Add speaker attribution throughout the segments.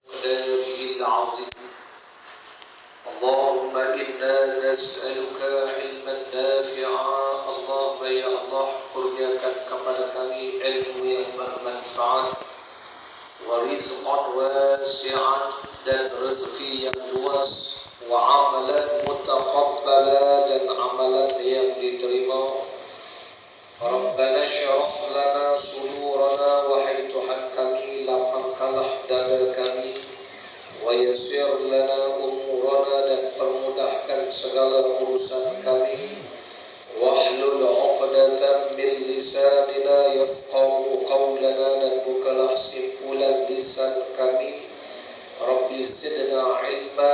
Speaker 1: كتابه العظيم. اللهم إنا نسألك علما نافعا. اللهم ya Allah, kurniakan kepada kami ilmu yang bermanfaat, wa rizqan wasi'an, dan rezeki yang luas, wa amalan mutaqabbala, dan amalan yang diterima. Rabbana syrah lana sudurana, wahai Tuhan kami, lapangkanlah dada kami, wa yassir lana umurana, dan permudahkan segala urusan kami, wahlul 'uqdatam min lisanina yafqahu qawlana, dan bukalah simpulan lisan kami. Rabbi zidna ilma,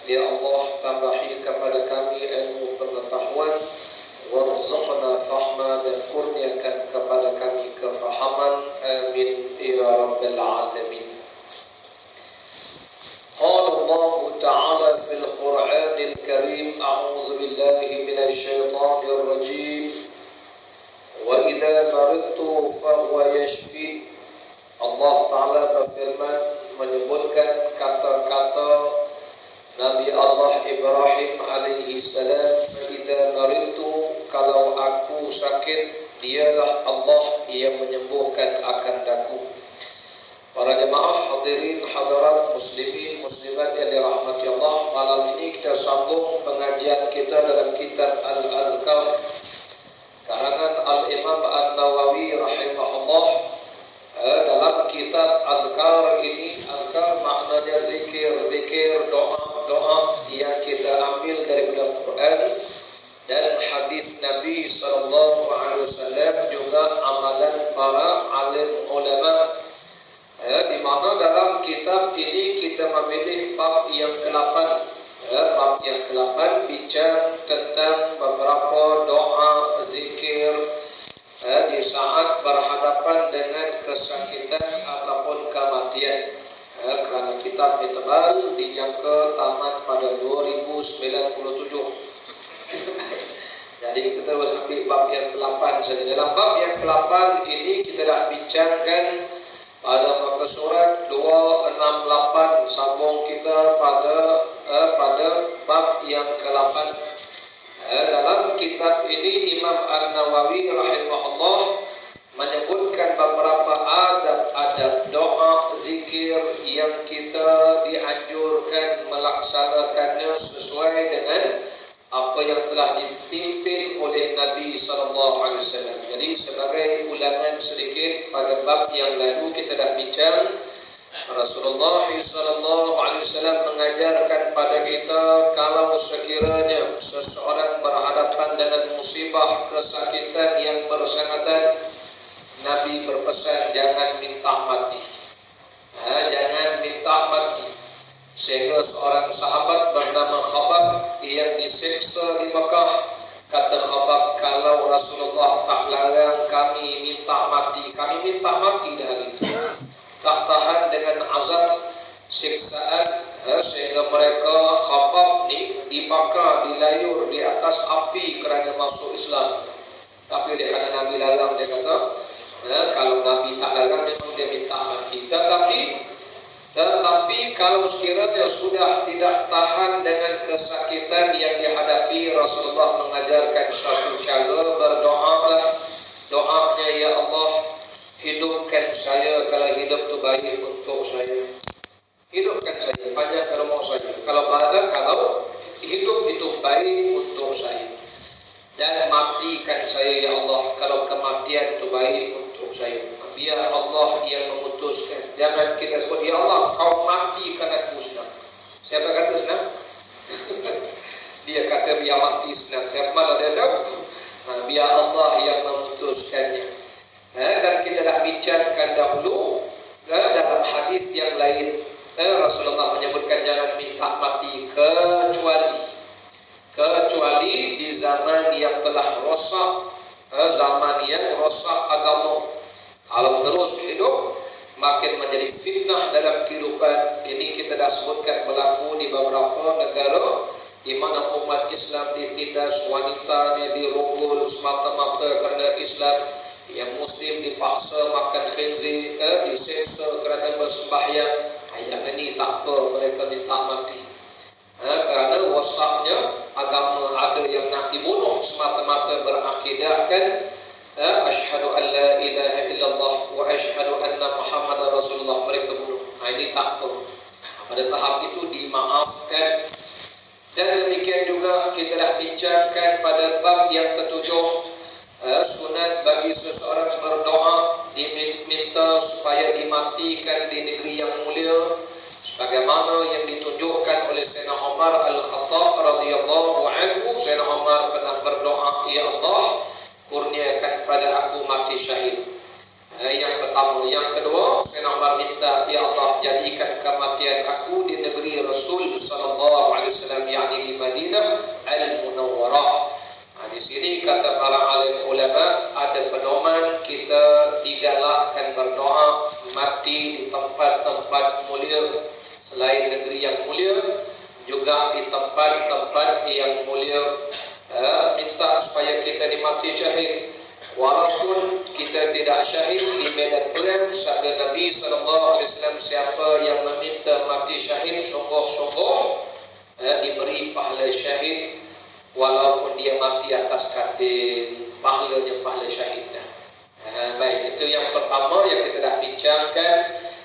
Speaker 1: ya Allah tambahi kepada kami ilmu pengetahuan, warzuqna fahma, dan kurniakan kepada kami kefahaman. Amin ya rabbal alamin. Qala Allah Ta'ala fil Qur'anil Karim, a'udzu billahi minasy syaithanir rajim, wa idza maridtu fa huwa yashfi. Allah Ta'ala berfirman menyebutkan kata-kata Nabi Allah Ibrahim alaihi salam, fa idza maridtu, kalau aku sakit, dialah Allah yang menyembuhkan akan daku. Para jemaah hadirin hadirat muslimin muslimat yang dirahmati Allah, malam ini kita sambung pengajian kita dalam kitab Al-Adhkar karangan Al-Imam An-Nawawi rahimahullah. Dalam kitab Adhkar ini, adhkar maknanya zikir, doa yang kita ambil dari Al-Quran dan hadis Nabi SAW, juga amalan para alim ulama. Di mana dalam kitab ini kita memilih bab yang ke-8. Bab yang ke-8 bicara tentang beberapa doa zikir di saat berhadapan dengan kesakitan ataupun kematian. Kerana kitab ini tebal, dijangka tamat pada 2097. Jadi kita harus ambil bab yang ke-8 saja. Dalam bab yang ke-8 ini kita dah bincangkan pada muka surat 268, sambung kita pada bab yang ke-8. Dalam kitab ini Imam An-Nawawi rahimahullah menyebutkan beberapa adab-adab doa zikir yang kita dianjurkan melaksanakannya sesuai dengan apa yang telah dipimpin oleh Nabi SAW. Jadi sebagai ulangan sedikit, pada bab yang lalu kita dah bincang Rasulullah SAW mengajarkan pada kita, kalau sekiranya seseorang berhadapan dengan musibah kesakitan yang bersangkutan, Nabi berpesan jangan minta mati. Jangan minta mati. Sehingga seorang sahabat bernama Khabab yang disiksa di Mekah, kata Khabab, kalau Rasulullah tak larang kami minta mati, kami minta mati dah hari itu. Tak tahan dengan azab siksaan, sehingga mereka Khabab ni dibakar, dilayur di atas api kerana masuk Islam. Tapi dia kata Nabi larang, dia kata kalau Nabi tak larang memang dia minta mati. Tetapi kalau sekiranya sudah tidak tahan dengan kesakitan yang dihadapi, Rasulullah mengajarkan satu cara, berdoalah. Doanya, ya Allah, hidupkan saya kalau hidup itu baik untuk saya. Hidupkan saya, panjangkan umur saya. Kalau hidup itu baik untuk saya. Dan matikan saya, ya Allah, kalau kematian itu baik untuk saya. Biar Allah yang memutuskan. Jangan kita sebut, ya Allah, kau matikan aku senang. Siapa kata senang? Dia kata biar mati senang. Siapa mana dia tahu? Biar Allah yang memutuskannya. Dan kita dah bincangkan dahulu dalam hadis yang lain, Rasulullah menyebutkan jangan minta mati kecuali di zaman yang telah rosak, zaman yang rosak agama. Kalau terus hidup, makin menjadi fitnah dalam kehidupan. Ini kita dah sebutkan berlaku di beberapa negara di mana umat Islam ditindas, wanitanya dirogol semata-mata kerana Islam. Yang Muslim dipaksa makan khinzir, diseksa kerana bersembahyang. Yang ini tak tak apa mereka minta mati. Kerana wasaknya agama ada yang nak dibunuh semata-mata berakidahkan asyhadu an la ilaha illallah wa asyhadu anna Muhammadar Rasulullah, mereka bunuh. Ini tak apa. Pada tahap itu dimaafkan. Dan demikian juga kita dah bincangkan pada bab yang ketujuh, sunat bagi seseorang berdoa diminta supaya dimatikan di negeri yang mulia, sebagaimana yang ditunjukkan oleh Sayyidina Umar Al-Khattab radhiyallahu anhu. Sayyidina Umar pernah berdoa, ya Allah, kurniakan pada aku mati syahid. Yang pertama. Yang kedua, Sayyidina Umar minta, ya Allah, jadikan kematian aku di negeri Rasul sallallahu alaihi wasallam, yakni di Madinah Al-Munawwarah. Di sini kata para alim ulama, ada pedoman kita digalakkan berdoa mati di tempat-tempat mulia selain negeri yang mulia, juga di tempat-tempat yang mulia. Minta supaya kita dimati syahid, walaupun kita tidak syahid di medan perang. Sabda Nabi SAW, siapa yang meminta mati syahid sungguh-sungguh diberi pahala syahid, walaupun dia mati atas katil, pahalanya pahala syahid. Baik, itu yang pertama yang kita dah bincangkan.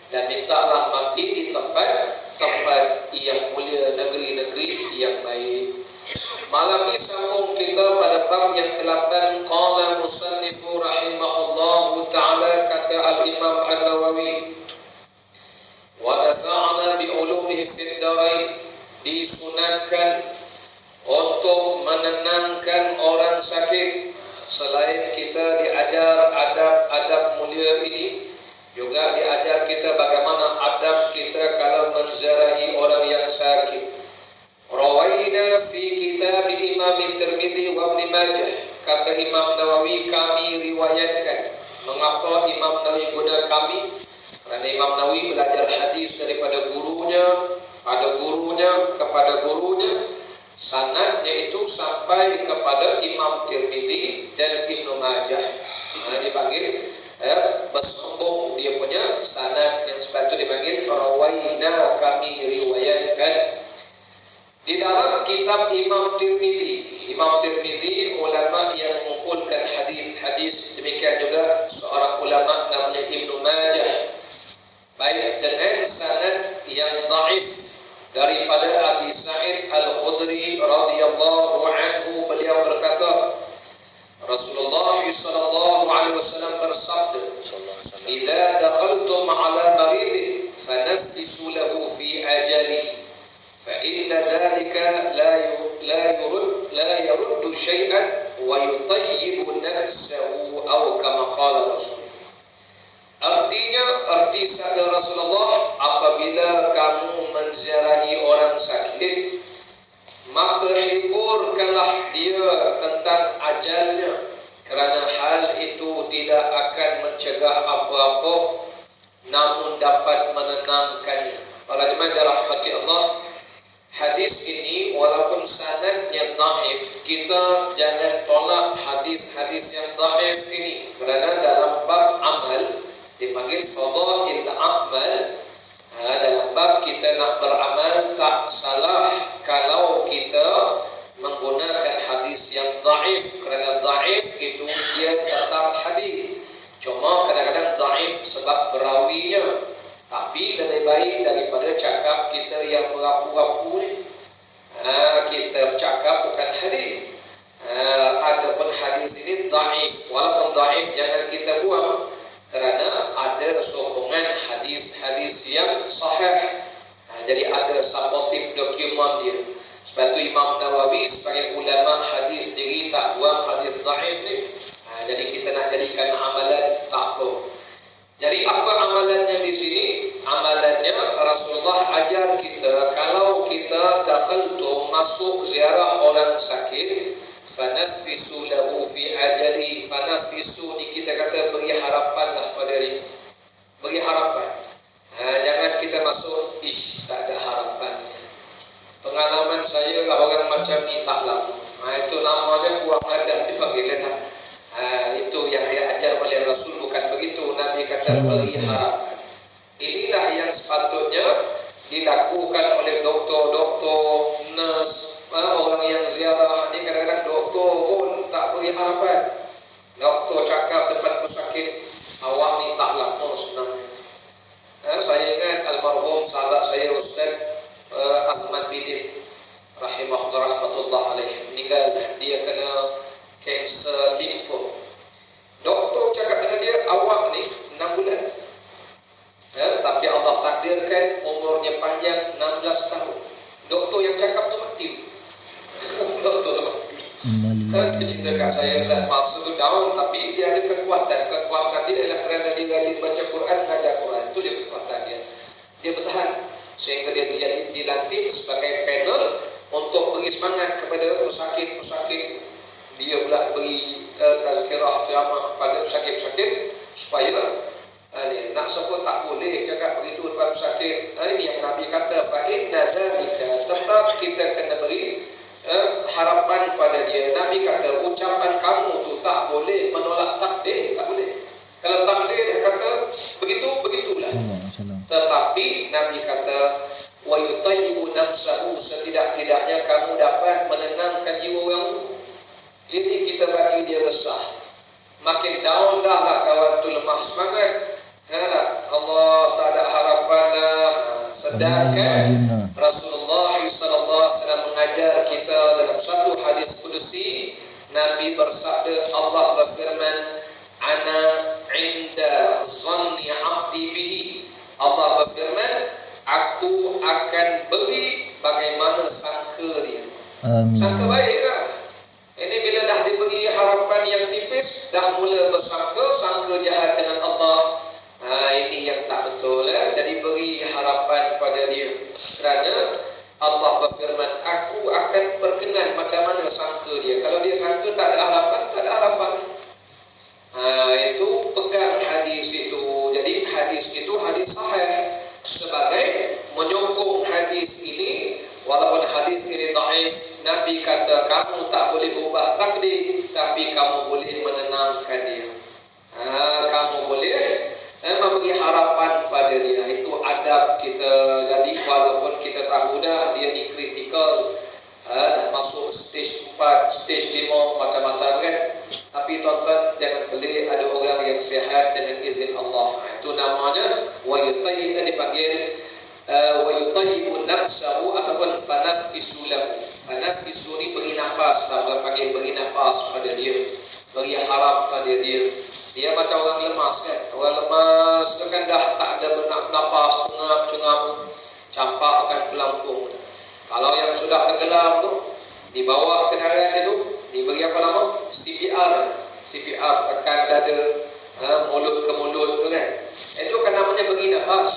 Speaker 1: Dan mintalah mati di tempat-tempat yang mulia, negeri-negeri yang baik. Malam ini sambung kita pada bab yang ke-8. Qala musannifu rahimahullahu ta'ala, kata al-Imam An-Nawawi, wa nafa'na bi ulumihi fid darain, disunatkan untuk menenangkan orang sakit. Selain kita diajar adab-adab mulia ini, juga diajar kita bagaimana adab kita kalau menziarahi orang yang sakit. Rawaina fi kitab Imam Tirmidzi wa Ibnu Majah, kata Imam Nawawi, kami riwayatkan. Mengapa Imam Nawawi guna kami? Kerana Imam Nawawi belajar hadis daripada gurunya, ada gurunya kepada gurunya, sanadnya itu sampai kepada Imam Tirmidzi dan Ibnu Majah. Dipanggil bersambung dia punya sanad, yang sepatutnya dipanggil rawaina, kami riwayatkan. Di dalam kitab Imam Tirmidzi, Imam Tirmidzi ulama yang mengumpulkan hadis-hadis, demikian juga seorang ulama namanya Ibnu Majah, baik dengan sanad yang dhaif daripada Abi Sa'id Al-Khudri radhiyallahu anhu. Beliau berkata, Rasulullah sallallahu alaihi wasallam bersabda, "Idza dakhaltum 'ala maridin fanaffisu lahu fi ajalihi, fa inna dhalika la yuruddu shay'an wa yutayyibu nafsahu aw kama qala Rasul." Artinya, arti sabda Rasulullah, apabila kamu menziarahi orang sakit, maka hiburkanlah dia tentang ajalnya, kerana hal itu tidak akan mencegah apa-apa, namun dapat menenangkannya. Para jemaah dirahmati Allah, hadis ini walaupun sanadnya dhaif, kita jangan tolak hadis-hadis yang dhaif ini, kerana dalam bab amal dipanggil fadail amal. Dalam bab kita nak beramal, tak salah kalau kita menggunakan hadis yang dhaif, kerana dhaif itu dia tetap hadis, cuma kadang-kadang dhaif sebab perawinya. Tapi lebih baik daripada cakap kita yang merapu-rapu ni. Kita cakap bukan hadis. Adapun hadis ini dhaif, walaupun dhaif jangan kita buang, kerana ada sokongan hadis-hadis yang sahih. Jadi ada supportive dokumen dia. Sebab itu Imam Nawawi sebagai ulama hadis sendiri tak buang hadis dhaif ni. Jadi kita nak jadikan amalan, tak apa. Jadi apa amalannya di sini? Amalannya Rasulullah ajar kita, kalau kita dakhaltum, masuk ziarah orang sakit, fanaffisu lahu fi ajali. Fanaffisu ni kita kata beri harapan lah pada dia, beri harapan. Jangan kita masuk tak ada harapan. Pengalaman saya orang macam ni tak lama. Itu namanya buang adat dipanggil. Itu yang diajar oleh Rasul, bukan begitu. Nabi kata beri harapan. Inilah yang sepatutnya dilakukan oleh doktor-doktor, nurse, orang yang ziarah ni kadang-kadang doktor pun tak beri harapan. Doktor cakap depan pesakit, awak ni tak lama sebenarnya. Saya ingat almarhum sahabat saya Ustaz Azman Bidin rahmatullah alaih, meninggal. Dia kena kanser limpa. Doktor cakap dengan dia, awak ni 6 bulan. Tapi Allah takdirkan umurnya panjang 16 tahun. Doktor yang cakap tu mati. Doktor tu mati. Dia cerita kat saya, saat masa tu down, tapi dia ada kekuatan. Kekuatan dia adalah kerana dia rajin baca Quran, ngajar Quran. Itu dia kekuatan dia. Dia bertahan sehingga dia dilantik sebagai panel untuk beri semangat kepada pesakit-pesakit. Dia pula beri tazkirah ceramah pada pesakit-pesakit supaya nak sebut tak boleh cakap begitu depan pesakit. Ini yang Nabi kata, fa inna dzalika, tetap kita kena beri harapan pada dia. Nabi kata, ucapan kamu tu tak boleh menolak takdir, tak boleh. Kalau takdir dia kata begitu, begitulah. Tetapi Nabi kata, wa yutayyibu nafsahu, setidak-tidaknya kamu dapat menenangkan jiwa orang tu. Ini kita bagi dia resah. Makin down dah lah kawan tu, lemah semangat. Allah tak ada harapan lah. Sedangkan Rasulullah SAW mengajar kita dalam satu hadis kudusi. Nabi bersabda, Allah berfirman, ana inda zanni abdi bihi. Allah berfirman, aku akan beri bagaimana sangka dia. Sangka baik lah. Ini bila dah diberi harapan yang tipis, dah mula bersangka, sangka jahat dengan Allah. Ini yang tak betul. Jadi beri harapan pada dia. Kerana Allah berfirman, aku akan berkenan macam mana sangka dia. Kalau dia sangka tak ada harapan, tak ada harapan. Itu pegang hadis itu. Jadi hadis itu hadis sahih sebagai menyokong hadis ini. Walaupun hadis ini dhaif, Nabi kata kamu tak boleh ubah takdir, tapi kamu boleh menenangkan dia. Kamu boleh memberi harapan pada dia. Itu adab kita. Jadi walaupun kita tahu dah dia ni kritikal, dah masuk stage 4, stage 5, macam-macam kan. Tapi tuan-tuan jangan pelik, ada orang yang sihat dengan izin Allah. Itu namanya wa yutayyib, dipanggil wa yutayyibu nafsahu ataupun fanaffisu lahu. Fanaffisu ni beri nafas, orang panggil beri nafas pada dia, beri harap pada dia. Dia macam orang lemas kan. Orang lemas tu kan dah tak ada bernafas, pengap-cengap, campak akan pelampung. Kalau yang sudah tenggelam tu, dibawa kendaraan dia tu, diberi apa nama? CPR, tekan dada, mulut ke mulut tu kan. Itu kan namanya beri nafas,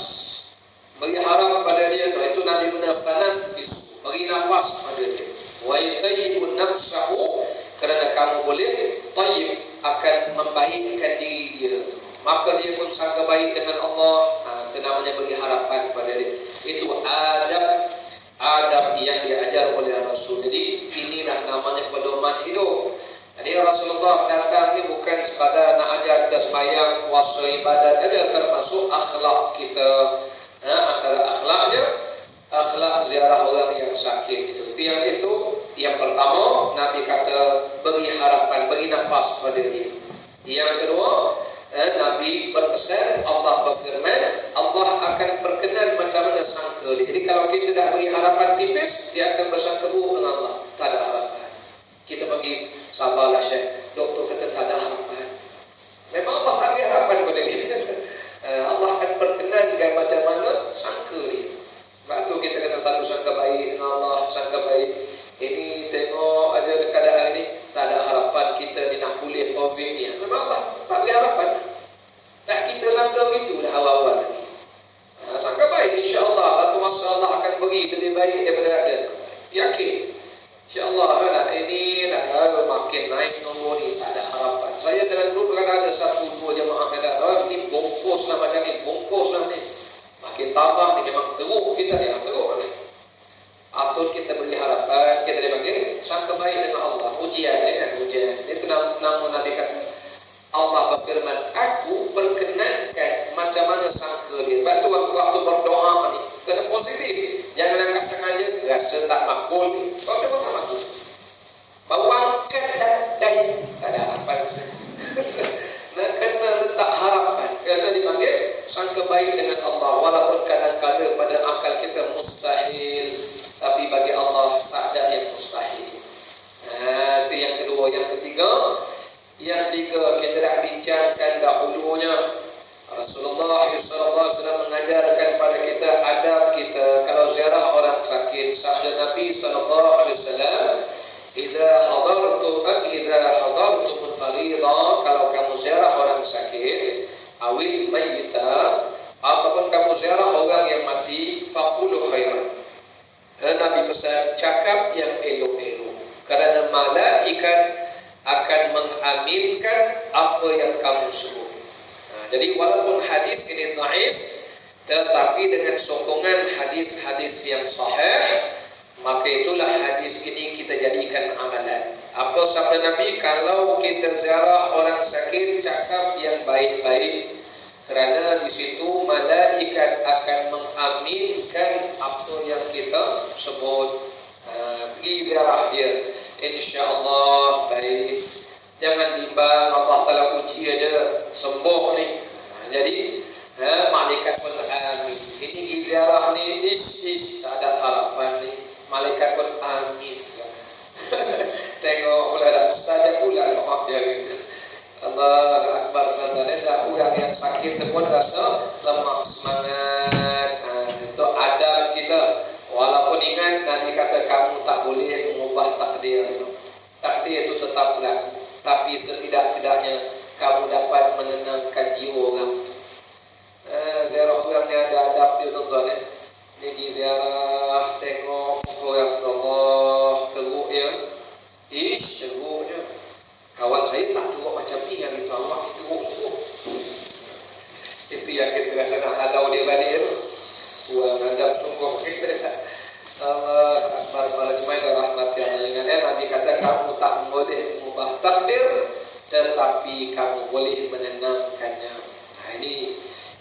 Speaker 1: beri harap pada dia tu. Itu Nabi guna fanafis, beri nafas pada dia. Wa yutayyibu nafsahu, kerana kamu boleh tayyib, akan membaikkan diri dia. Maka dia pun sangka baik dengan Allah. Itu namanya beri harapan pada dia. Itu adab yang diajar oleh Rasul. Jadi inilah namanya pedoman hidup. Jadi Rasulullah datang ni bukan sekadar nak ajar kita sembahyang, puasa, ibadat saja, termasuk akhlak kita. Antara akhlaknya, akhlak ziarah orang yang sakit itu. Yang pertama, Nabi kata beri harapan, beri nafas pada dia. Yang kedua, Nabi berpesan, Allah berfirman, Allah akan berkenan macam mana sangka dia. Jadi kalau kita dah beri harapan tipis, dia akan bersangka buruk dengan Allah. Tak ada harapan. Kita bagi sabarlah Syekh, doktor kata tak ada harapan. Memang Allah tak beri harapan pada dia. Allah akan berkenankan macam mana sangka dia. Sebab tu kita kena selalu sangka baik dengan Allah, sangka baik. Ini tengok ada keadaan ini, tak ada harapan kita ni nak pulih COVID ni. Memang Allah tak beri harapan. Dah kita sangka begitu dah awal-awal lagi. Sangka baik, insya-Allah satu masa Allah akan beri lebih baik daripada ada. Yakin. Insya-Allah lah, ini dah makin naik nombor ni, tak ada harapan. Saya dalam grup kan ada 1-2 jemaah kata, ni bongkos lah macam ni, bongkos lah ni. Makin tambah ni memang teruk kita ni, teruk lah. Atur kita beri harapan, kita dipanggil sangka baik dengan Allah. Ujian dia kan, ujian. Itu nama Nabi kata, Allah berfirman, aku berkenankan macam mana sangka dia. Sebab tu waktu berdoa ni, kena positif. boleh. Bab yang pertama tu bau angkat dahi. Tak ada harapan. Nak kena letak harapan. Kerana dipanggil sangka baik dengan Allah. Walaupun kadang-kadang pada akal kita mustahil, tapi bagi Allah tak ada yang mustahil. Itu yang kedua. Yang tiga kita dah bincangkan dahulunya. Rasulullah SAW mengajarkan pada kita adab kita kalau ziarah orang sakit. Sabda Nabi SAW, "Idza hadartum al-marida," kalau kamu ziarah orang sakit, awil mayyita, ataupun kamu ziarah orang yang mati, faqulu khairan. Nabi pesan cakap yang elok-elok, kerana malaikat akan mengaminkan apa yang kamu sebut. Jadi walaupun hadis ini dhaif, tetapi dengan sokongan hadis-hadis yang sahih, maka itulah hadis ini kita jadikan amalan. Apa sabda Nabi? Kalau kita ziarah orang sakit, cakap yang baik-baik, kerana di situ malaikat akan mengaminkan apa yang kita sebut. Pergi ziarah dia, insya-Allah baik. Jangan bimbang, Allah Ta'ala uji aja, sembuh ni. Jadi malaikat pun amin. Ini ziarah ni tak ada harapan ni, malaikat pun amin. Tengok pula ada mustajab pula doa dia gitu. Allah Akbar. Ada orang yang sakit pun rasa lemah semangat. Itu adab kita. Walaupun ingat Nabi kata kamu tak boleh mengubah takdir itu. Takdir itu tetap berlaku, tapi setidak-tidaknya kamu dapat menenangkan jiwa orang itu. Ziarah orang ni ada adab dia tuan-tuan. Pergi ziarah, tengok orang Allah, teruk dia. Teruknya. Kawan saya tak teruk macam ni, yang itu awak teruk semua. Itu yang kita rasa nak halau dia balik tu. Tuan adab sungguh kita. Allah Akbar. Para jemaah rahmat yang dengan Nabi kata kamu tak boleh mengubah takdir, tetapi kamu boleh menenangkannya. Ini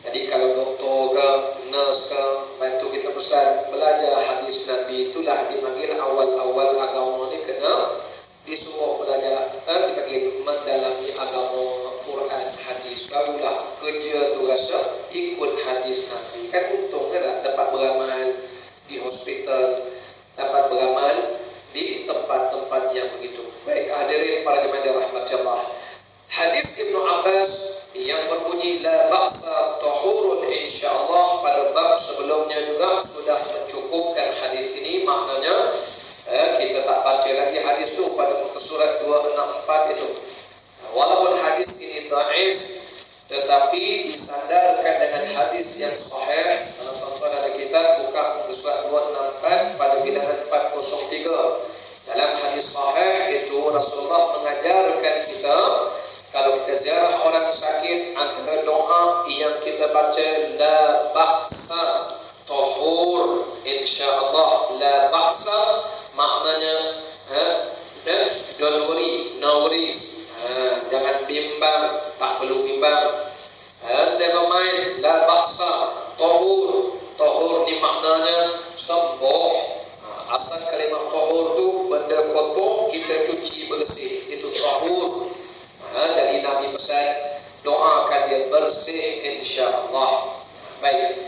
Speaker 1: jadi kalau doktor ke nurse ke, bantu kita pesan belajar hadis Nabi. Itulah dipanggil awal-awal agama ni kena disuruh belajar, dipanggil mendalami agama Quran hadis. Barulah kerja tu rasa ikut hadis Nabi. Kan untungnya dah dapat beramal di hospital, dapat beramal di tempat-tempat yang begitu. Baik hadirin para jemaah dirahmati Allah. Hadis Ibnu Abbas yang berbunyi la ba'sa tahurun, insyaallah pada bab sebelumnya juga sudah mencukupkan hadis ini. Maknanya kita tak baca lagi hadis itu pada muka surat 264 itu. Walaupun hadis ini dhaif, tetapi disandarkan dengan hadis yang sahih. Kalau tuan-tuan ada kitab, buka muka surat 264 pada bilangan 403. Dalam hadis sahih itu Rasulullah mengajarkan kita kalau kita ziarah orang sakit, antara doa yang kita baca la ba'sa tahur, insyaallah. La ba'sa maknanya don't worry, no worries. Jangan bimbang, tak perlu bimbang. Never mind, la ba'sa tahur. Tahur ni maknanya sembuh. Asal kalimat tahur tu benda kotor kita cuci bersih, itu tahur. Dari Nabi pesan doakan dia bersih, insya-Allah. Baik.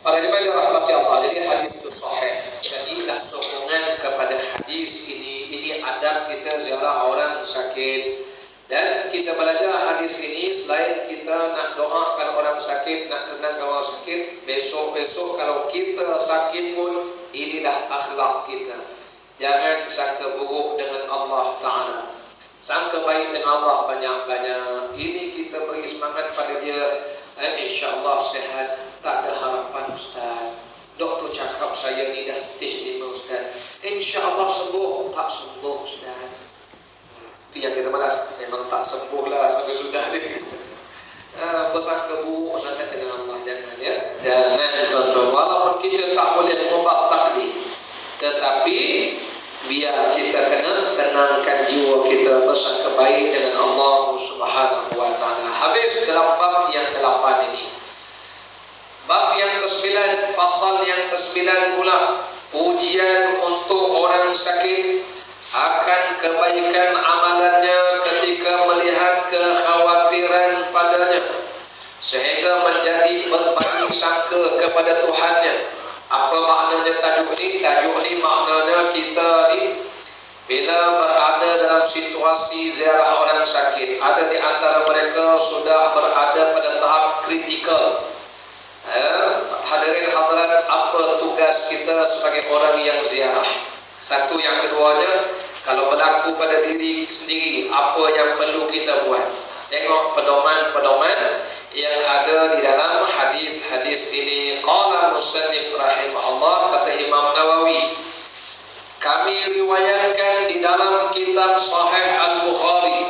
Speaker 1: Para jemaah dirahmati Allah, jadi hadis itu sahih. Jadi nak sokongan kepada hadis ini. Ini adab kita ziarah orang sakit. Dan kita belajar hadis ini, selain kita nak doakan orang sakit, nak tenangkan orang sakit, besok-besok kalau kita sakit pun inilah akhlak kita. Jangan sangka buruk dengan Allah Ta'ala, sangka baik dengan Allah banyak-banyak. Ini kita beri semangat pada dia, insya-Allah sihat. Tak ada harapan Ustaz, doktor cakap saya ni dah stage 5 Ustaz, insya-Allah sembuh. Tak sembuh Ustaz. Itu yang kita malas, memang tak sembuh lah sampai sudah ni. Bersangka buruk sangat dengan Allah. Jangan ya, jangan tuan-tuan. Walaupun kita tak boleh mengubah takdir, tetapi biar kita kena tenangkan jiwa kita, bersangka baik dengan Allah Subhanahu wa Ta'ala. Habis dalam bab yang 8 ini. Bab yang ke-9, fasal yang ke-9 pula. Pujian untuk orang sakit akan kebaikan amalannya ketika melihat kekhawatiran padanya, sehingga menjadi berbanding sangka kepada Tuhannya. Apa maknanya tajuk ini? Tajuk ini maknanya kita ni bila berada dalam situasi ziarah orang sakit, ada di antara mereka sudah berada pada tahap kritikal. Hadirin hadirat, apa tugas kita sebagai orang yang ziarah? Satu, yang keduanya, kalau berlaku pada diri sendiri, apa yang perlu kita buat? Tengok pedoman-pedoman yang ada di dalam hadis-hadis ini. Qala musannif rahimahullah, kata Imam Nawawi, kami riwayatkan di dalam kitab Sahih Al-Bukhari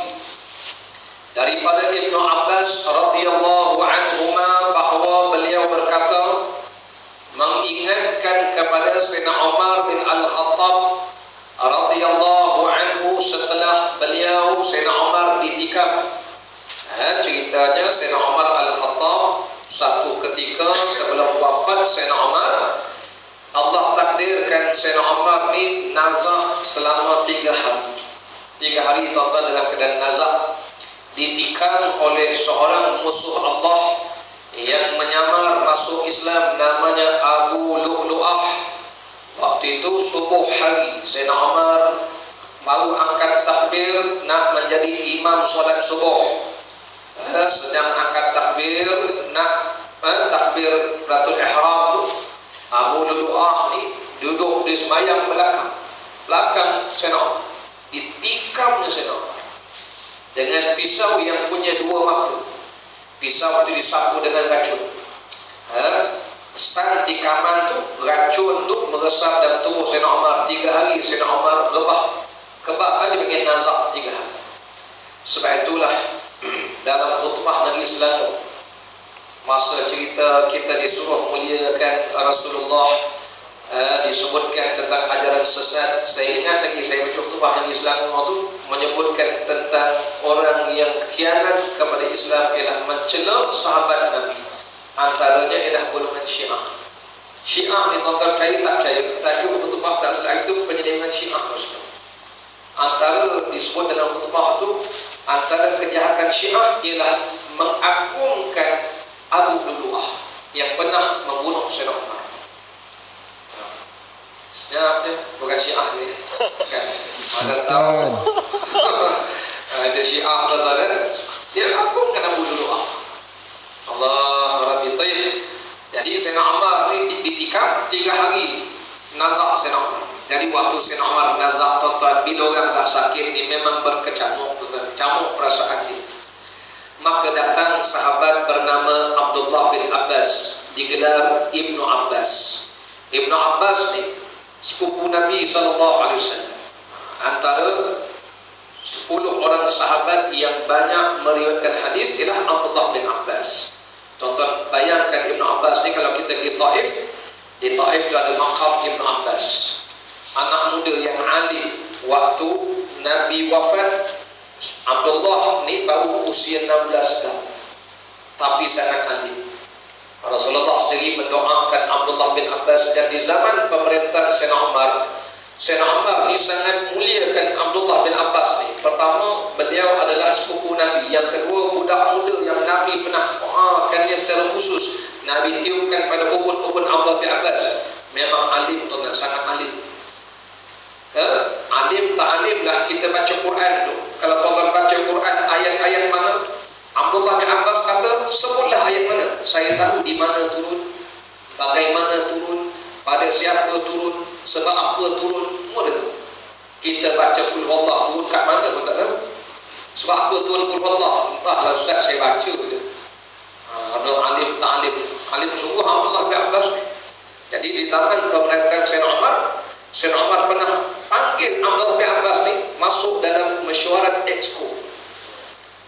Speaker 1: daripada Ibnu Abbas radhiyallahu anhuma bahwa beliau berkata, mengingatkan kepada Sayyidina Umar bin Al-Khattab radhiyallahu anhu setelah beliau Sayyidina Umar ditikam. Ceritanya Sayyidina Umar Al-Khattab satu ketika sebelum wafat Sayyidina Umar, Allah takdirkan Sayyidina Umar ni nazak selama 3 hari. 3 hari tuan-tuan dalam keadaan nazak, ditikam oleh seorang musuh Allah yang menyamar masuk Islam, namanya Abu Lu'lu'ah. Waktu itu subuh hari, Sayyidina Umar baru angkat takbir nak menjadi imam solat subuh. Sedang angkat takbir nak takbir Ratul Ihram, Abu Lu'lu'ah ni duduk di sembahyang belakang Sayyidina Umar. Ditikamnya Sayyidina Umar dengan pisau yang punya 2 mata. Pisau itu disapu dengan racun. Kesan tikaman tu, racun tu meresap dalam tubuh Sayyidina Umar. 3 hari Sayyidina Umar lebah. Kebab dia panggil nazak 3 hari. Sebab itulah dalam khutbah Nabi Selangor, masa cerita kita disuruh muliakan Rasulullah, disebutkan tentang ajaran sesat. Saya ingat lagi saya baca khutbah Nabi Selangor tu menyebutkan tentang orang yang khianat kepada Islam ialah mencela sahabat Nabi. Antaranya ialah golongan Syiah. Syiah ni tuan-tuan percaya tak percaya, tajuk khutbah tak selai itu penyelidikan Syiah. Antara disebut dalam khutbah tu, antara kejahatan Syiah ialah mengagungkan Abu Lu'lu'ah yang pernah membunuh Sayyidina Umar. Senyap dia, bukan Syiah saja kan? Ada tahu ada Syiah tuan-tuan, dia agungkan Abu Lu'lu'ah. Allah Rabbi Tayyib. Jadi Sayyidina Umar ni ditikam 3 hari nazak Sayyidina Umar. Jadi waktu Sayyidina Umar nazak tuan-tuan, bila orang tak sakit ni memang berkecamuk tuan-tuan, camuk perasaan dia. Maka datang sahabat bernama Abdullah bin Abbas, digelar Ibnu Abbas. Ibnu Abbas ni sepupu Nabi SAW. Antara 10 orang sahabat yang banyak meriwayatkan hadis ialah Abdullah bin Abbas. Tuan-tuan bayangkan Ibnu Abbas ni, kalau kita pergi Taif, di Taif tu ada maqam Ibnu Abbas, anak muda yang alim. Waktu Nabi wafat, Abdullah ni baru usia 16 tahun, tapi sangat alim. Rasulullah sendiri mendoakan Abdullah bin Abbas, dan di zaman pemerintahan Sayyidina Umar ni sangat muliakan Abdullah bin Abbas ni. Pertama, beliau adalah sepupu Nabi. Yang kedua, budak muda yang Nabi pernah doakan dia secara khusus. Nabi tiupkan pada ubun-ubun Abdullah bin Abbas. Memang alim tuan-tuan, sangat alim. Alim tak alim lah kita baca Quran tu. Kalau tuan-tuan baca Quran, ayat-ayat mana Abdullah bin Abbas kata, sebutlah ayat mana, saya tahu di mana turun, bagaimana turun, pada siapa turun, sebab apa turun, semua dia tahu. Kita baca Qul Huwallah turun kat mana pun tak tahu. Sebab apa turun Qul Huwallah? Entahlah ustaz, saya baca je. Ada alim tak alim, alim sungguh Abdullah bin Abbas. Jadi di zaman pemerintahan Sayyidina Umar pernah panggil Abdullah bin Abbas ni masuk dalam mesyuarat exco.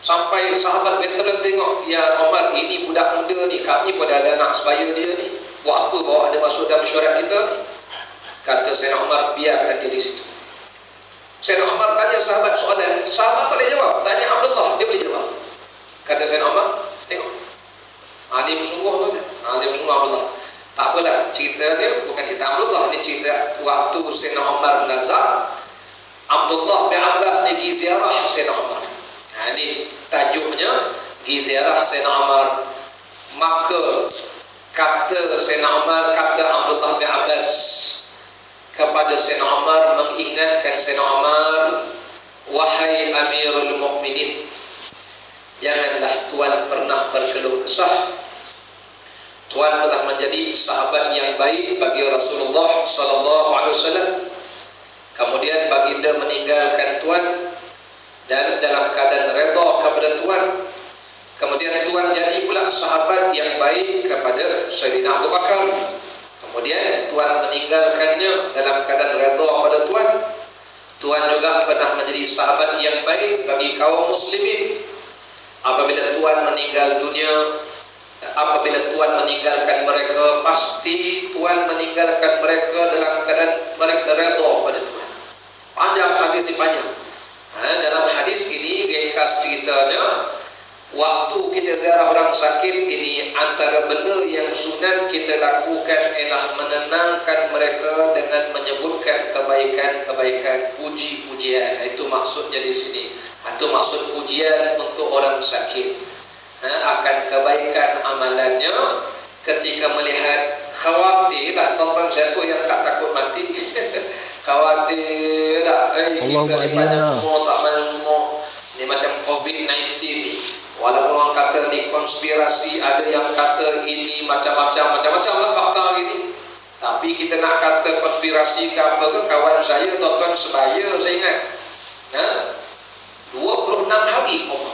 Speaker 1: Sampai sahabat veteran tengok, ya Umar, ini budak muda ni, kami pada ada anak sebaya dia ni, buat apa bawa dia masuk dalam mesyuarat kita ni? Kata Sayyidina Umar, biarkan dia di situ. Sayyidina Umar tanya sahabat soalan, sahabat tak boleh jawab, tanya Abdullah, dia boleh jawab. Kata Sayyidina Umar, tengok, alim sungguh tu, alim sungguh Abdullah. Tak apalah, cerita dia bukan cerita Abdullah, ini cerita waktu Sayyidina Umar nazar, Abdullah bin Abbas ni pergi ziarah Sayyidina Umar. Ini tajuknya, pergi ziarah Sayyidina Umar. Maka kata Sayyidina Umar, kata Abdullah bin Abbas kepada Sayyidina Umar, mengingatkan Sayyidina Umar, wahai Amirul Mukminin, janganlah Tuan pernah berkeluh kesah. Tuan telah menjadi sahabat yang baik bagi Rasulullah sallallahu alaihi wasallam. Kemudian baginda meninggalkan Tuan dan dalam keadaan redha kepada Tuan. Kemudian Tuan jadi pula sahabat yang baik kepada Sayyidina Abu Bakar. Kemudian Tuan meninggalkannya dalam keadaan redha pada Tuan. Tuan juga pernah menjadi sahabat yang baik bagi kaum muslimin. Apabila Tuan meninggal dunia, apabila Tuan meninggalkan mereka, pasti Tuan meninggalkan mereka dalam keadaan mereka redha pada Tuan. Panjang hadis ni, panjang. Dalam hadis ini ringkas ceritanya, waktu kita ziarah orang sakit ini, antara benda yang sunat kita lakukan ialah menenangkan mereka dengan menyebutkan kebaikan-kebaikan, puji-pujian. Itu maksudnya di sini. Itu maksud pujian untuk orang sakit. Akan kebaikan amalannya ketika melihat khawatir lah, tuan-tuan siapa yang tak takut mati khawatir tak, kita ni banyak semua tak banyak semua ni macam COVID-19 ni, walaupun orang kata ni konspirasi, ada yang kata ini macam-macam lah fakta ini, tapi kita nak kata konspirasi ke apa ke, kawan saya tuan-tuan sebaya saya ingat 26 hari koma.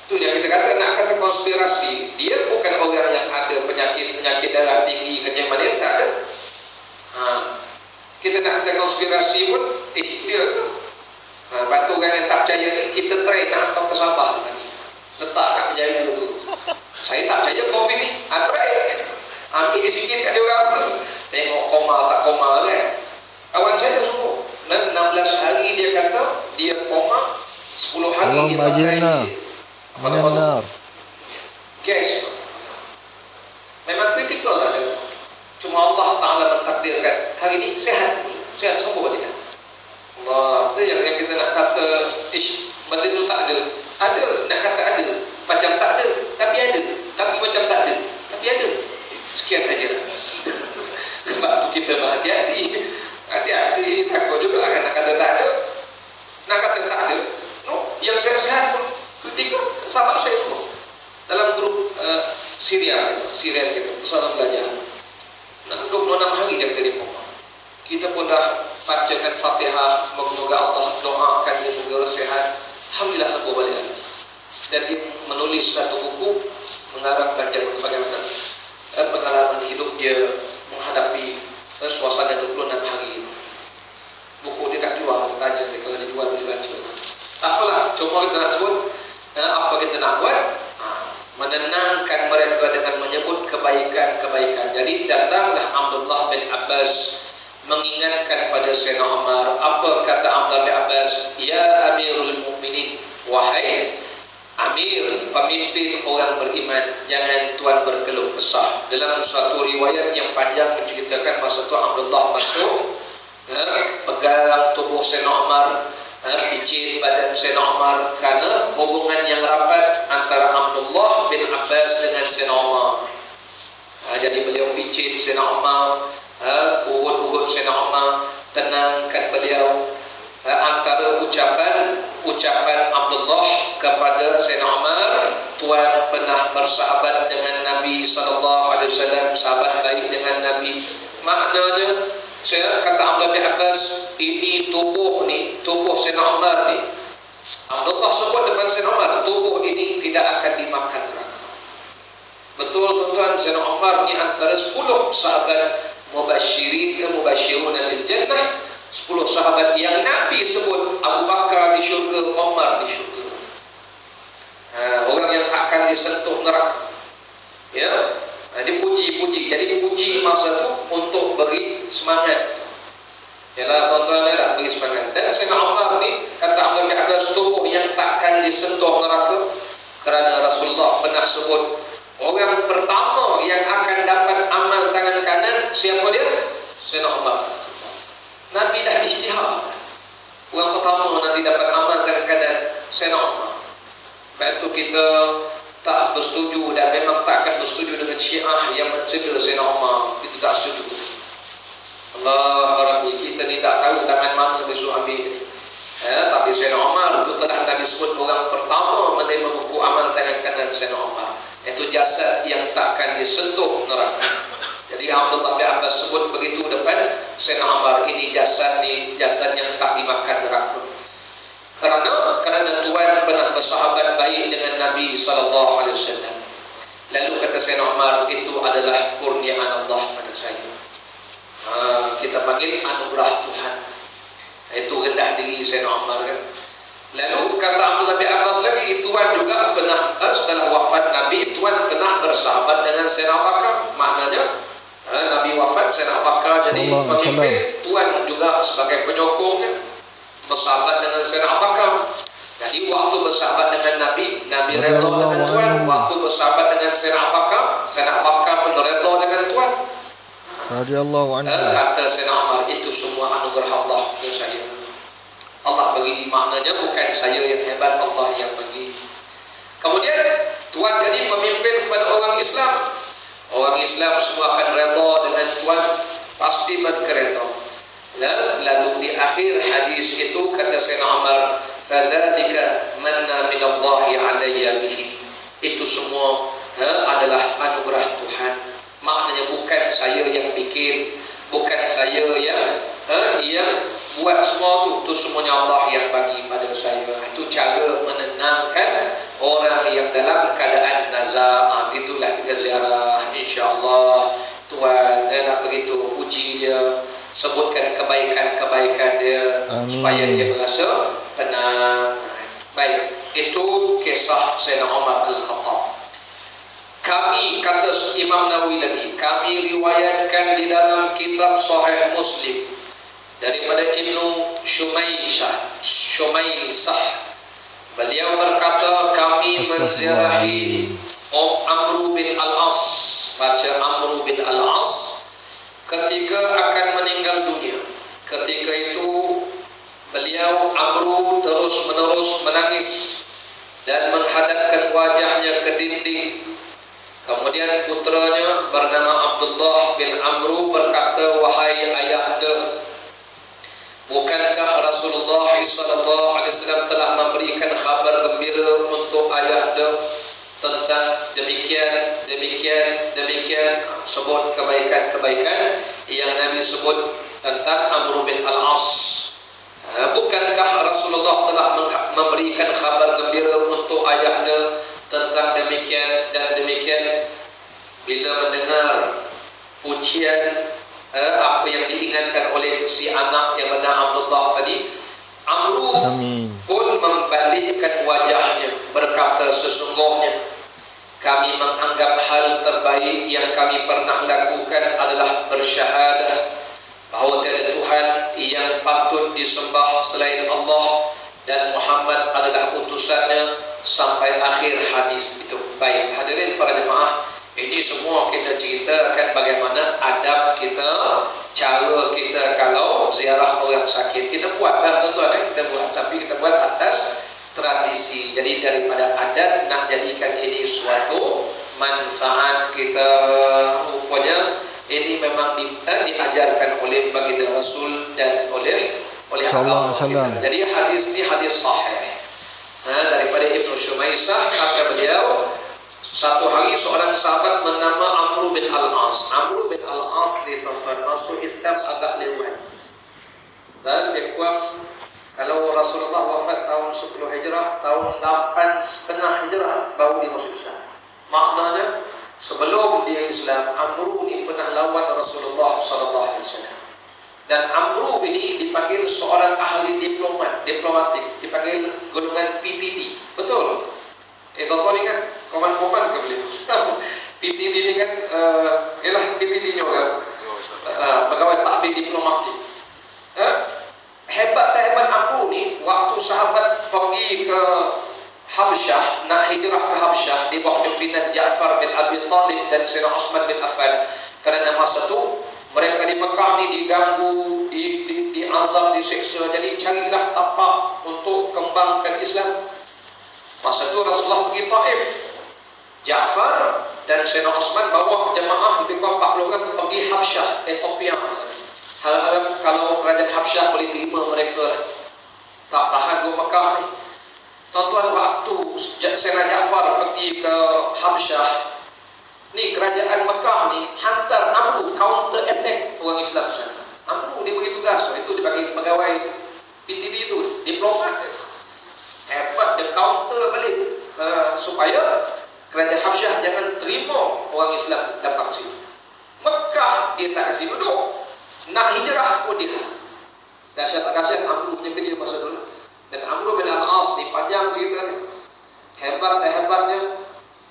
Speaker 1: Itu yang kita kata, nak kata konspirasi, dia bukan orang yang ada penyakit darah tinggi, kencing manis, tak ada. Kita nak kata konspirasi pun, dia tu. Lepas tu orang yang tak percaya ni, kita try nak hantar ke Sabah lagi. Letak kat penjara tu. Saya tak percaya COVID ni, try. Ambil sikit kat dia orang tu. Tengok koma tak koma kan. Kawan saya semua 16 hari dia kata, dia koma, 10 hari dia tak try. Benar. Guys, memang kritikal lah dia. Cuma Allah Ta'ala mentakdirkan hari ini sehat sembuh balik. Allah, itu yang kita nak kata benda itu tak ada. Ada, nak kata ada, macam tak ada, tapi ada, tapi macam tak ada, tapi ada. Sekian saja lah. Sebab tu kita berhati-hati. Hati-hati, takut juga kan nak kata tak ada. Nak kata tak ada, no, yang sehat-sehat pun ketika sahabat saya semua dalam grup Syria kita bersama belajar 26 hari dia kata dia koma. Kita pun dah bacakan Fatihah, moga-moga Allah doakan dia moga sehat. Alhamdulillah sembuh balik lagi. Dan dia menulis satu buku mengarang bagaimana pengalaman hidup dia menghadapi suasana 26 hari. Buku dia dah jual, kita tanya dia kalau dia jual boleh baca. Tak apalah, cuma kita nak sebut apa kita nak buat, menenangkan mereka dengan menyebut kebaikan-kebaikan. Jadi datanglah Abdullah bin Abbas mengingatkan pada Sayyidina Umar. Apa kata Abdullah bin Abbas? Ya Amirul Mukminin, wahai Amir, pemimpin orang beriman, jangan Tuan berkeluh kesah. Dalam suatu riwayat yang panjang menceritakan masa tu Abdullah masuk, pegang tubuh Sayyidina Umar, picit badan Sayyidina Umar, kerana hubungan yang rapat antara Abdullah bin Abbas dengan Sayyidina Umar. Jadi beliau picit Sayyidina Umar, urut-urut Sayyidina Umar, tenangkan beliau. Antara ucapan Abdullah kepada Sayyidina Umar, Tuan pernah bersahabat dengan Nabi SAW, sahabat baik dengan Nabi. Maknanya, saya kata Abdullah bin Abbas, ini tubuh Sayyidina Umar ni, Abdullah sebut depan Sayyidina Umar, tubuh ini tidak akan dimakan neraka. Betul tuan-tuan, Sayyidina Umar ni antara 10 sahabat mubashiruna bil jannah, 10 sahabat yang Nabi sebut Abu Bakar di syurga, Umar di syurga. Orang yang takkan disentuh neraka. Ya. Dipuji-puji. Jadi dipuji masa tu untuk beri semangat. Yalah tuan-tuan dah beri semangat. Dan Sayyidina Umar ni kata Abdullah bin Abbas, tubuh yang takkan disentuh neraka, kerana Rasulullah pernah sebut Orang pertama yang akan dapat amal tangan kanan siapa dia? Sayyidina Umar. Nabi dah ijtihad. Orang pertama nanti dapat amal tangan kanan Sayyidina Umar. Sebab itu kita tak bersetuju dan memang tak akan bersetuju dengan Syiah yang mencela Sayyidina Umar. Kita tak setuju. Allah Rabbi, kita ni tak tahu tangan mana besok ambil. Tapi Sayyidina Umar itu telah Nabi sebut orang pertama menerima buku amal tangan kanan Sayyidina Umar. Itu jasad yang takkan disentuh neraka. Jadi Abdullah bin Abbas sebut begitu depan Sayyidina Umar, ini jasad yang tak dimakan neraka. Kerana Tuhan pernah bersahabat baik dengan Nabi SAW. Lalu kata Sayyidina Umar, itu adalah kurniaan Allah pada saya. Kita panggil anugerah Tuhan. Itu rendah diri Sayyidina Umar kan. Lalu kata Abdullah bin Abbas lagi, Tuhan juga pernah setelah wafat Nabi, Tuhan pernah bersahabat dengan Sayyidina Abu Bakar. Maknanya Nabi wafat, Sayyidina Abu Bakar jadi pemimpin, Tuhan juga sebagai penyokongnya bersahabat dengan Sayyidina Abu Bakar. Jadi waktu bersahabat dengan Nabi, Nabi redha dengan Tuhan. Waktu bersahabat dengan Sayyidina Abu Bakar, Sayyidina Abu Bakar pun redha dengan Tuhan.
Speaker 2: Radhiyallahu anhu.
Speaker 1: Kata Sayyidina Umar, itu semua anugerah Allah kepada saya. Allah bagi, maknanya bukan saya yang hebat, Allah yang bagi. Kemudian Tuhan jadi pemimpin kepada orang Islam. Orang Islam semua akan redha dengan Tuhan, pasti berkereta. Lalu di akhir hadis itu kata Sayyidina Umar, fadzalika manna minallahi alayya bihi. Itu semua adalah anugerah Tuhan. Maknanya bukan saya yang bikin, bukan saya yang buat semua itu semuanya Allah yang bagi pada saya. Itu cara menenangkan orang yang dalam keadaan nazar. Itulah kita ziarah, insya-Allah Tuhan nak begitu puji dia, sebutkan kebaikan-kebaikan dia. Amin. Supaya dia merasa tenang. Baik, itu kisah Sayyidina Umar Al-Khattab. Kami, kata Imam Nawawi lagi, kami riwayatkan di dalam kitab Sahih Muslim daripada Ibnu Shumaysah. Beliau berkata, kami menziarahi Amr bin Al-As, baca Amr bin Al-As, ketika akan meninggal dunia. Ketika itu beliau Amr terus menerus menangis dan menghadapkan wajahnya ke dinding. Kemudian putranya bernama Abdullah bin Amr berkata, wahai ayahanda, bukankah Rasulullah SAW telah memberikan kabar gembira untuk ayahanda tentang demikian, sebut kebaikan-kebaikan yang Nabi sebut tentang Amr bin Al-As. Bukankah Rasulullah telah memberikan kabar gembira untuk ayahanda tentang demikian dan demikian? Bila mendengar pujian apa yang diingatkan oleh si anak yang bernama Abdullah tadi, Amr pun membalikkan wajahnya berkata, sesungguhnya kami menganggap hal terbaik yang kami pernah lakukan adalah bersyahadah bahawa tiada Tuhan yang patut disembah selain Allah dan Muhammad adalah utusannya, sampai akhir hadis itu. Baik, hadirin para jemaah, ini semua kita ceritakan bagaimana adab kita, cara kita kalau ziarah orang sakit. Kita buatlah tuan-tuan, kita buat, tapi kita buat atas tradisi. Jadi daripada adat nak jadikan ini suatu manfaat kita, rupanya ini memang diajarkan oleh baginda Rasul dan oleh agama kita. Jadi hadis ini hadis sahih. Daripada Ibnu Shumaysah, kata beliau, satu hari seorang sahabat bernama Amr bin Al-As. Amr bin Al-As ni tuan-tuan masuk Islam agak lewat. Dan lebih kurang kalau Rasulullah wafat tahun 10 Hijrah, tahun 8 setengah Hijrah baru dia masuk Islam. Maknanya sebelum dia Islam, Amr ni pernah lawan Rasulullah SAW. Dan Amr ini dipanggil seorang ahli diplomatik, dipanggil golongan PTD. Betul? Tuan-tuan ingat koman-koman ke beliau? PTD ini kan ialah PTD-nya kan, pegawai takbir diplomatik. Hebat tak hebat Amr ni, waktu sahabat pergi ke Habsyah, nak hijrah ke Habsyah di bawah pimpinan Ja'far bin Abi Talib dan Sayyidina Utsman bin Affan. Kerana masa tu mereka di Mekah ni diganggu, diazab, disiksa. Jadi carilah tapak untuk kembangkan Islam. Masa tu Rasulullah pergi Taif. Ja'far dan Sayyidina Utsman bawa jemaah lebih kurang 40 orang pergi Habsyah, Ethiopia. Harap kalau kerajaan Habsyah boleh terima mereka. Tak tahan dua Mekah ni. Tuan-tuan, waktu Sayyidina Ja'far pergi ke Habsyah ni, kerajaan Mekah ni hantar Amru counter attack orang Islam sana. Amru dia bagi tugas, itu dia bagi pegawai PTD tu, diplomat dia. Hebat, dia counter balik supaya kerajaan Habsyah jangan terima orang Islam datang ke situ. Mekah dia tak kasih duduk, nak hijrah pun dia. Dahsyat Amru punya kerja masa dulu. Dan Amru bin Al-As ni panjang cerita ni. Hebat tak hebatnya,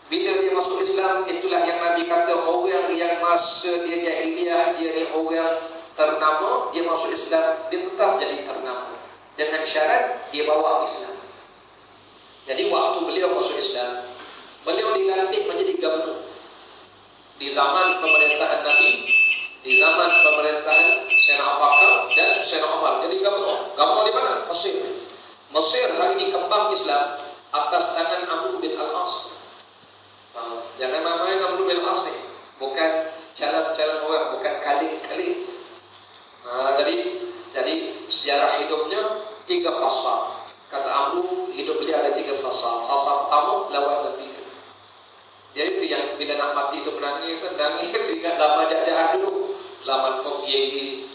Speaker 1: bila dia masuk Islam, itulah yang Nabi kata orang yang masa dia jahiliyah, dia ni orang ternama, dia masuk Islam, dia tetap jadi ternama. Dengan syarat dia bawa Islam. Jadi waktu beliau masuk Islam, beliau dilantik menjadi gubernur di zaman pemerintahan Nabi, di zaman pemerintahan Sayyidina Abu Bakar dan Sayyidina Umar. Jadi gubernur di mana? Mesir. Mesir hari ini kembang Islam atas tangan Amr bin Al-As. Jangan main Amr bin Al-As ni, bukan calon-calon orang, bukan kalik-kalik. Jadi sejarah hidupnya 3 fasa. Kata Amr, hidup beliau ada 3 fasa. Fasa pertama lawan Nabi. Jadi itu yang bila nak mati itu menangis itu ingat zaman jajahan dulu, zaman Pok Yegi,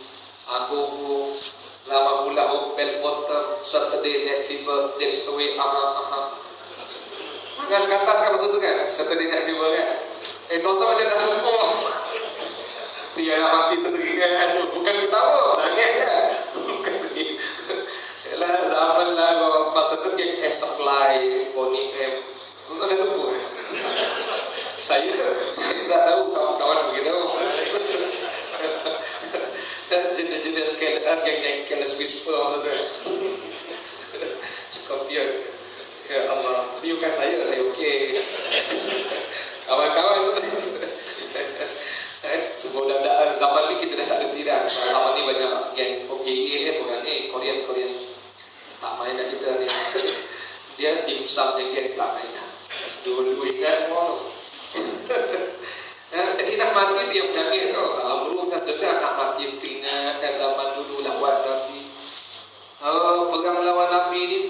Speaker 1: Agogo, zaman mula Opel Potter, Saturday Night Fever, Takes Away, tangan ke atas kan maksud tu kan, Saturday Night Fever kan. Tonton macam dah lupa. Itu yang nak mati tu kan, bukan ketawa, nangis kan. Bukan pergi. Yalah zaman lah, masa tu yang Supply, Bonnie M, tu dah lupa. Saya tak tahu kawan-kawan begitu. Jenis-jenis geng-geng Careless Whisper maksudnya. Scorpion. Ya Allah, tapi bukan saya okey. Kawan-kawan itu sebuah dadaan zaman ni kita dah tak kerti dah. Zaman ni banyak geng okey bukan Korean tak main dah kita ni. Dia dimsum yang geng tak main dah. Dulu ingat semua tu. Jadi nak mati dia menangis. Amru dah dengar nak mati, teringatkan zaman dulu lawan Nabi. Pegang lawan Nabi ni,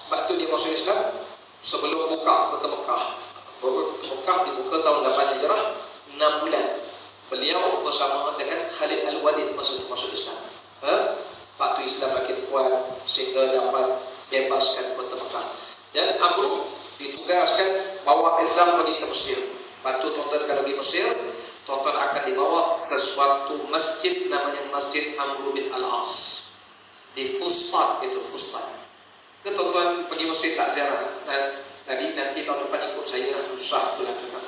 Speaker 1: waktu dia masuk Islam, sebelum buka kota Mekah. Mekah dibuka tahun 8 Hijrah, 6 bulan. Beliau bersama dengan Khalid Al-Walid masuk Islam. Waktu Islam makin kuat sehingga dapat bebaskan kota Mekah. Dan Amru ditugaskan bawa Islam pergi ke Mesir. Waktu tuan-tuan kalau di Mesir, tuan-tuan akan dibawa ke suatu masjid namanya Masjid Amr bin Al-As di Fustat, itu Fustat. Ke tuan-tuan pergi Mesir tak ziarah? Tadi nanti tahun depan ikut saya, susah itulah tuan.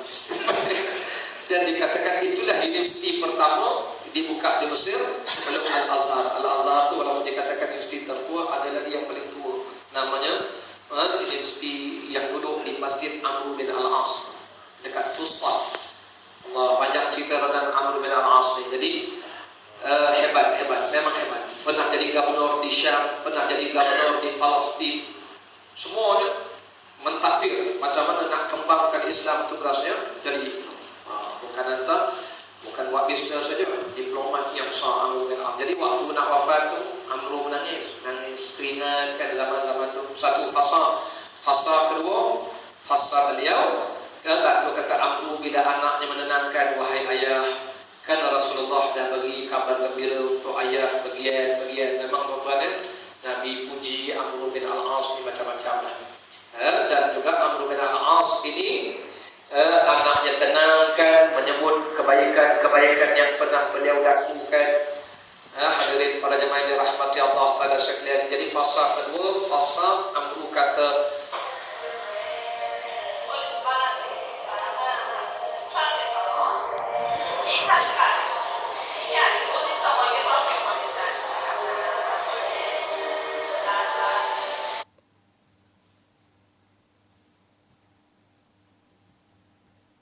Speaker 1: Dan dikatakan itulah universiti pertama dibuka di Mesir sebelum Al-Azhar. Al-Azhar itu walaupun dikatakan universiti tertua, ada lagi yang paling tua, namanya universiti yang duduk di Masjid Amr bin Al-As dekat Fustat. Allah, panjang cerita tentang Amr bin Al-As ni. Jadi hebat, memang hebat. Pernah jadi gubernur di Syam, pernah jadi gubernur di Palestin. Semuanya mentadbir macam mana nak kembangkan Islam tugasnya. Jadi bukan buat bisnes saja, diplomat yang besar Amr bin Al-As. Jadi waktu nak wafat tu, Amr menangis, teringatkan zaman-zaman tu. Satu fasa kedua, fasa beliau. Waktu kata Amr bila anaknya menenangkan, wahai ayah, kan Rasulullah dah bagi kabar gembira untuk ayah bagian. Memang tuan-tuan Nabi puji Amr bin Al-As ni macam-macam lah. Dan juga Amr bin Al-As ini anaknya tenangkan, menyebut kebaikan yang pernah beliau lakukan. Hadirin para jemaah yang dirahmati Allah Taala sekalian. Jadi fasa kedua, fasa Amr kata